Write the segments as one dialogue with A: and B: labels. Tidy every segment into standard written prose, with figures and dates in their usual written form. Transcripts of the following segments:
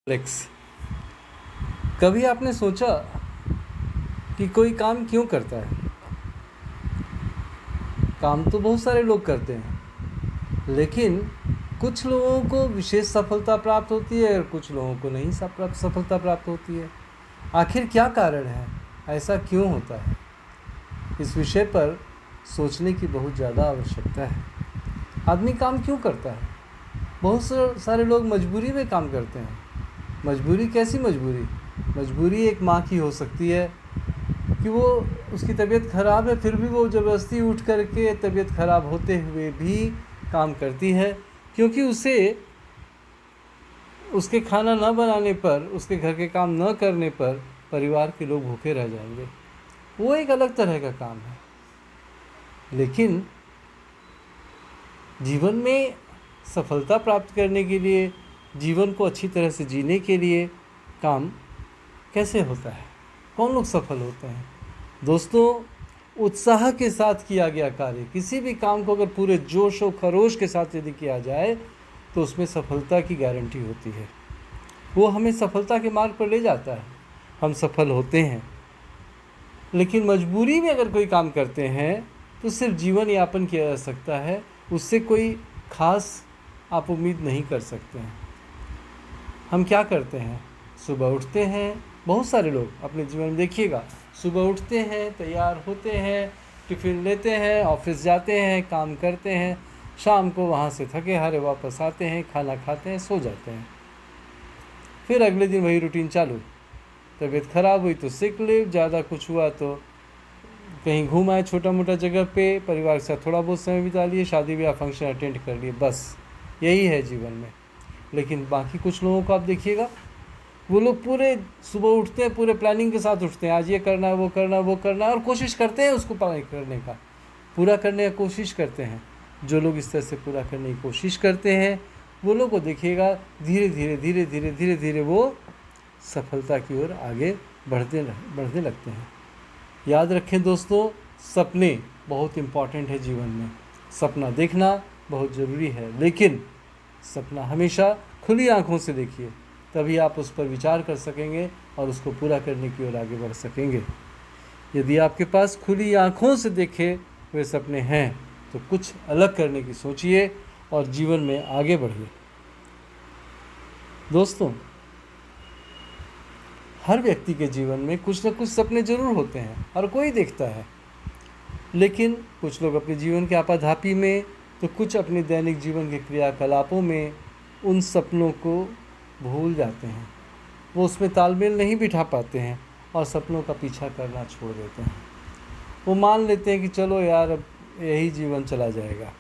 A: Flex. कभी आपने सोचा कि कोई काम क्यों करता है? काम तो बहुत सारे लोग करते हैं, लेकिन कुछ लोगों को विशेष सफलता प्राप्त होती है और कुछ लोगों को नहीं सफलता प्राप्त होती है। आखिर क्या कारण है? ऐसा क्यों होता है? इस विषय पर सोचने की बहुत ज़्यादा आवश्यकता है। आदमी काम क्यों करता है? बहुत सारे लोग मजबूरी में काम करते हैं। मजबूरी कैसी मजबूरी? मजबूरी एक माँ की हो सकती है कि वो उसकी तबीयत ख़राब है, फिर भी वो ज़बरदस्ती उठ करके तबीयत ख़राब होते हुए भी काम करती है, क्योंकि उसे उसके खाना न बनाने पर, उसके घर के काम न करने पर परिवार के लोग भूखे रह जाएंगे। वो एक अलग तरह का काम है। लेकिन जीवन में सफलता प्राप्त करने के लिए, जीवन को अच्छी तरह से जीने के लिए काम कैसे होता है? कौन लोग सफल होते हैं? दोस्तों, उत्साह के साथ किया गया कार्य, किसी भी काम को अगर पूरे जोश और खरोश के साथ यदि किया जाए तो उसमें सफलता की गारंटी होती है। वो हमें सफलता के मार्ग पर ले जाता है, हम सफल होते हैं। लेकिन मजबूरी में अगर कोई काम करते हैं तो सिर्फ जीवन यापन किया जा सकता है, उससे कोई खास आप उम्मीद नहीं कर सकते हैं। हम क्या करते हैं? सुबह उठते हैं, बहुत सारे लोग अपने जीवन में देखिएगा, सुबह उठते हैं, तैयार होते हैं, टिफ़िन लेते हैं, ऑफिस जाते हैं, काम करते हैं, शाम को वहाँ से थके हारे वापस आते हैं, खाना खाते हैं, सो जाते हैं। फिर अगले दिन वही रूटीन चालू। तबीयत ख़राब हुई तो सिक लीव, ज़्यादा कुछ हुआ तो कहीं घूम आए छोटा मोटा जगह पे, परिवार के साथ थोड़ा बहुत समय बिता लिए, शादी ब्याह फंक्शन अटेंड कर लिए, बस यही है जीवन में। लेकिन बाकी कुछ लोगों को आप देखिएगा, वो लोग पूरे सुबह उठते हैं, पूरे प्लानिंग के साथ उठते हैं, आज ये करना है, वो करना है, वो करना है, और कोशिश करते हैं उसको पूरा करने का कोशिश करते हैं। जो लोग इस तरह से पूरा करने की कोशिश करते हैं, वो लोग को देखिएगा धीरे धीरे धीरे धीरे धीरे धीरे वो सफलता की ओर आगे बढ़ने लगते हैं। याद रखें दोस्तों, सपने बहुत इम्पॉर्टेंट है जीवन में। सपना देखना बहुत ज़रूरी है, लेकिन सपना हमेशा खुली आंखों से देखिए, तभी आप उस पर विचार कर सकेंगे और उसको पूरा करने की ओर आगे बढ़ सकेंगे। यदि आपके पास खुली आंखों से देखे हुए सपने हैं तो कुछ अलग करने की सोचिए और जीवन में आगे बढ़िए। दोस्तों, हर व्यक्ति के जीवन में कुछ न कुछ सपने ज़रूर होते हैं, हर कोई देखता है। लेकिन कुछ लोग अपने जीवन के आपाधापी में, तो कुछ अपने दैनिक जीवन के क्रियाकलापों में उन सपनों को भूल जाते हैं। वो उसमें तालमेल नहीं बिठा पाते हैं और सपनों का पीछा करना छोड़ देते हैं। वो मान लेते हैं कि चलो यार, अब यही जीवन चला जाएगा।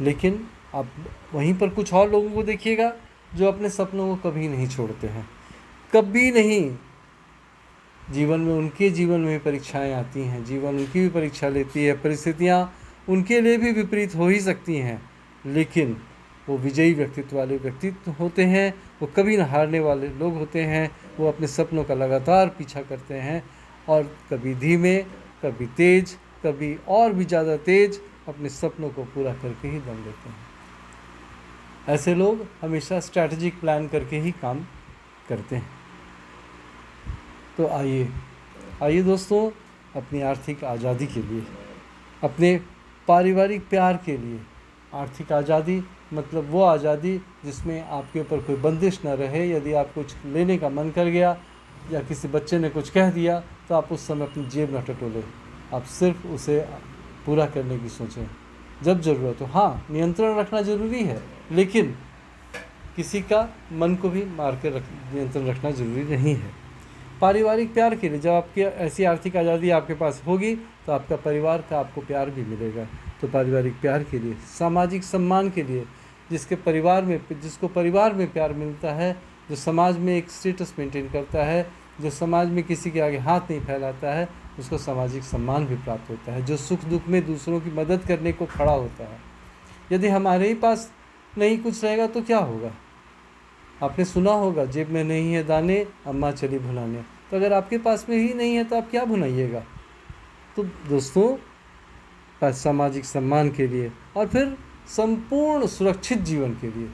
A: लेकिन आप वहीं पर कुछ और लोगों को देखिएगा जो अपने सपनों को कभी नहीं छोड़ते हैं, कभी नहीं। जीवन में, उनके जीवन में भी परीक्षाएं आती हैं, जीवन उनकी भी परीक्षा लेती है, परिस्थितियाँ उनके लिए भी विपरीत हो ही सकती हैं, लेकिन वो विजयी व्यक्तित्व वाले व्यक्तित्व होते हैं, वो कभी न हारने वाले लोग होते हैं। वो अपने सपनों का लगातार पीछा करते हैं और कभी धीमे, कभी तेज, कभी और भी ज़्यादा तेज अपने सपनों को पूरा करके ही दम लेते हैं। ऐसे लोग हमेशा स्ट्रैटेजिक प्लान करके ही काम करते हैं। तो आइए दोस्तों, अपनी आर्थिक आज़ादी के लिए, अपने पारिवारिक प्यार के लिए, आर्थिक आज़ादी मतलब वो आज़ादी जिसमें आपके ऊपर कोई बंदिश न रहे। यदि आप कुछ लेने का मन कर गया या किसी बच्चे ने कुछ कह दिया तो आप उस समय अपनी जेब न टटोलें, आप सिर्फ उसे पूरा करने की सोचें जब ज़रूरत हो। हाँ, नियंत्रण रखना ज़रूरी है, लेकिन किसी का मन को भी मार कर नियंत्रण रखना ज़रूरी नहीं है। पारिवारिक प्यार के लिए, जब आपकी ऐसी आर्थिक आज़ादी आपके पास होगी तो आपका परिवार का आपको प्यार भी मिलेगा। तो पारिवारिक प्यार के लिए, सामाजिक सम्मान के लिए, जिसको परिवार में प्यार मिलता है, जो समाज में एक स्टेटस मेंटेन करता है, जो समाज में किसी के आगे हाथ नहीं फैलाता है, उसको सामाजिक सम्मान भी प्राप्त होता है, जो सुख दुख में दूसरों की मदद करने को खड़ा होता है। यदि हमारे ही पास नहीं कुछ रहेगा तो क्या होगा? आपने सुना होगा, जेब में नहीं है दाने, अम्मा चली भुनाने। तो अगर आपके पास में ही नहीं है तो आप क्या भुनाइएगा? तो दोस्तों, सामाजिक सम्मान के लिए और फिर संपूर्ण सुरक्षित जीवन के लिए,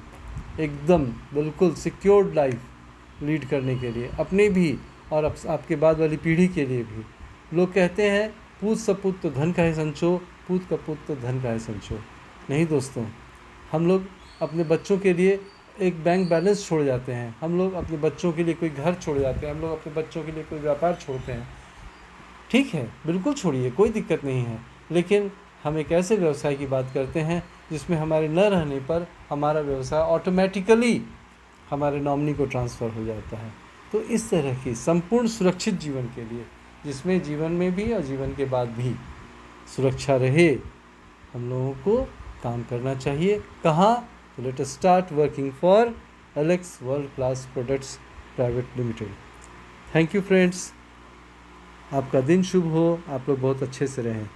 A: एकदम बिल्कुल सिक्योर्ड लाइफ, लीड करने के लिए, अपने भी और आपके बाद वाली पीढ़ी के लिए भी। लोग कहते हैं पूत सपूत तो धन का है संचो, पूत कपूत तो धन का है संचो। नहीं दोस्तों, हम लोग अपने बच्चों के लिए एक बैंक बैलेंस छोड़ जाते हैं, हम लोग अपने बच्चों के लिए कोई घर छोड़ जाते हैं, हम लोग अपने बच्चों के लिए कोई व्यापार छोड़ते हैं। ठीक है, बिल्कुल छोड़िए, कोई दिक्कत नहीं है, लेकिन हम एक ऐसे व्यवसाय की बात करते हैं जिसमें हमारे न रहने पर हमारा व्यवसाय ऑटोमेटिकली हमारे नॉमिनी को ट्रांसफ़र हो जाता है। तो इस तरह की संपूर्ण सुरक्षित जीवन के लिए, जिसमें जीवन में भी और जीवन के बाद भी सुरक्षा रहे, हम लोगों को काम करना चाहिए। कहाँ? तो let us start working for Alex world class products private limited. Thank you friends, आपका दिन शुभ हो, आप लोग बहुत अच्छे से रहें।